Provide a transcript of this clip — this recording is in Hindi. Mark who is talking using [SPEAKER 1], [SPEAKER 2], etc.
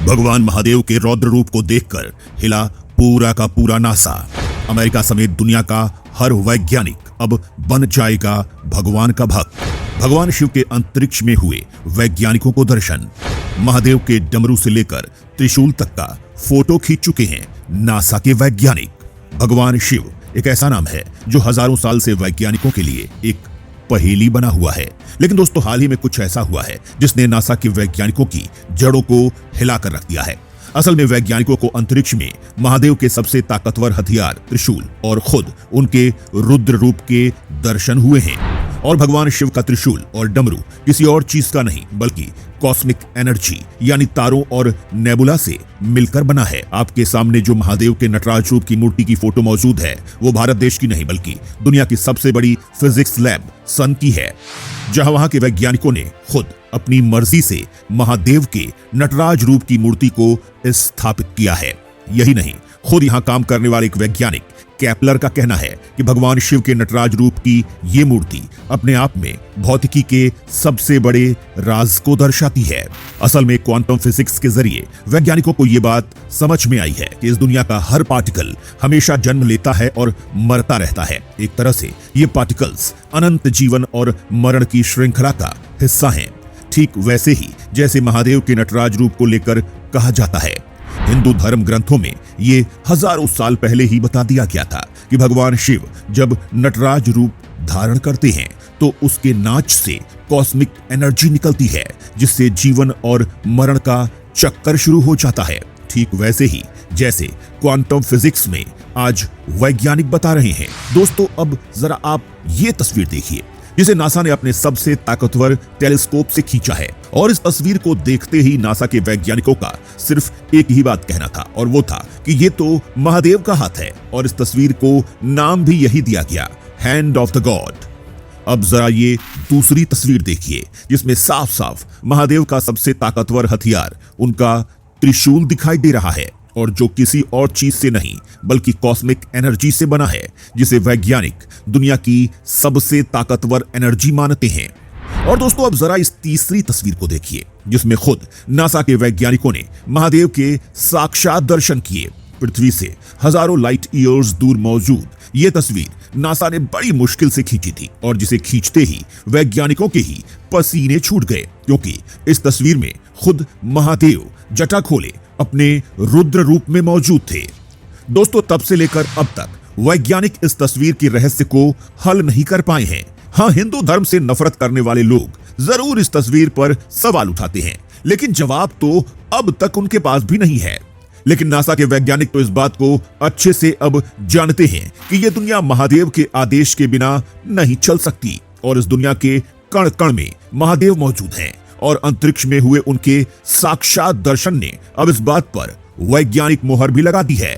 [SPEAKER 1] भगवान महादेव के रौद्र रूप को देखकर हिला पूरा का पूरा नासा। अमेरिका समेत दुनिया का हर वैज्ञानिक अब बन जाएगा भगवान का भक्त। भगवान शिव के अंतरिक्ष में हुए वैज्ञानिकों को दर्शन। महादेव के डमरू से लेकर त्रिशूल तक का फोटो खींच चुके हैं नासा के वैज्ञानिक। भगवान शिव एक ऐसा नाम है जो हजारों साल से वैज्ञानिकों के लिए एक पहेली बना हुआ है। लेकिन दोस्तों, हाल ही में कुछ ऐसा हुआ है जिसने नासा के वैज्ञानिकों की जड़ों को हिलाकर रख दिया है। असल में वैज्ञानिकों को अंतरिक्ष में महादेव के सबसे ताकतवर हथियार त्रिशूल और खुद उनके रुद्र रूप के दर्शन हुए हैं। और भगवान शिव का त्रिशूल और डमरू किसी और चीज का नहीं बल्कि कॉस्मिक एनर्जी यानी तारों और नेबुला से मिलकर बना है। आपके सामने जो महादेव के नटराज रूप की मूर्ति की फोटो मौजूद है वो भारत देश की नहीं बल्कि दुनिया की सबसे बड़ी फिजिक्स लैब सन की है, जहां वहां के वैज्ञानिकों ने खुद अपनी मर्जी से महादेव के नटराज रूप की मूर्ति को स्थापित किया है। यही नहीं, खुद यहां काम करने वाले एक वैज्ञानिक केपलर का कहना है कि भगवान शिव के नटराज रूप की ये मूर्ति अपने आप में भौतिकी के सबसे बड़े राज को दर्शाती है। असल में क्वांटम फिजिक्स के जरिए वैज्ञानिकों को ये बात समझ में आई है कि इस दुनिया का हर पार्टिकल हमेशा जन्म लेता है और मरता रहता है। एक तरह से ये पार्टिकल्स अनंत जीवन और मरण की श्रृंखला का हिस्सा हैं। ठीक वैसे ही जैसे महादेव के नटराज रूप को लेकर कहा जाता है। हिंदू धर्म ग्रंथों में ये हजारों साल पहले ही बता दिया गया था कि भगवान शिव जब नटराज रूप धारण करते हैं तो उसके नाच से कॉस्मिक एनर्जी निकलती है, जिससे जीवन और मरण का चक्कर शुरू हो जाता है। ठीक वैसे ही जैसे क्वांटम फिजिक्स में आज वैज्ञानिक बता रहे हैं। दोस्तों, अब जरा आप ये तस्वीर देखिए जिसे नासा ने अपने सबसे ताकतवर टेलीस्कोप से खींचा है। और इस तस्वीर को देखते ही नासा के वैज्ञानिकों का सिर्फ एक ही बात कहना था और वो था कि ये तो महादेव का हाथ है। और इस तस्वीर को नाम भी यही दिया गया, हैंड ऑफ द गॉड। अब जरा ये दूसरी तस्वीर देखिए जिसमें साफ साफ महादेव का सबसे ताकतवर हथियार उनका त्रिशूल दिखाई दे रहा है, और जो किसी और चीज से नहीं बल्कि कॉस्मिक एनर्जी से बना है, जिसे वैज्ञानिक दुनिया की सबसे ताकतवर एनर्जी मानते हैं। और दोस्तों, अब जरा इस तीसरी तस्वीर को देखिए जिसमें खुद नासा के वैज्ञानिकों ने महादेव के साक्षात दर्शन किए। पृथ्वी से हजारों लाइट ईयर्स दूर मौजूद ये तस्वीर नासा ने बड़ी मुश्किल से खींची थी, और जिसे खींचते ही वैज्ञानिकों के ही पसीने छूट गए, क्योंकि इस तस्वीर में खुद महादेव जटा खोले अपने रुद्र रूप में मौजूद थे। दोस्तों, तब से लेकर अब तक वैज्ञानिक इस तस्वीर के रहस्य को हल नहीं कर पाए हैं। हाँ, हिंदू धर्म से नफरत करने वाले लोग जरूर इस तस्वीर पर सवाल उठाते हैं, लेकिन जवाब तो अब तक उनके पास भी नहीं है। लेकिन नासा के वैज्ञानिक तो इस बात को अच्छे से अब जानते हैं कि यह दुनिया महादेव के आदेश के बिना नहीं चल सकती, और इस दुनिया के कण कण में महादेव मौजूद हैं। और अंतरिक्ष में हुए उनके साक्षात दर्शन ने अब इस बात पर वैज्ञानिक मोहर भी लगा दी है।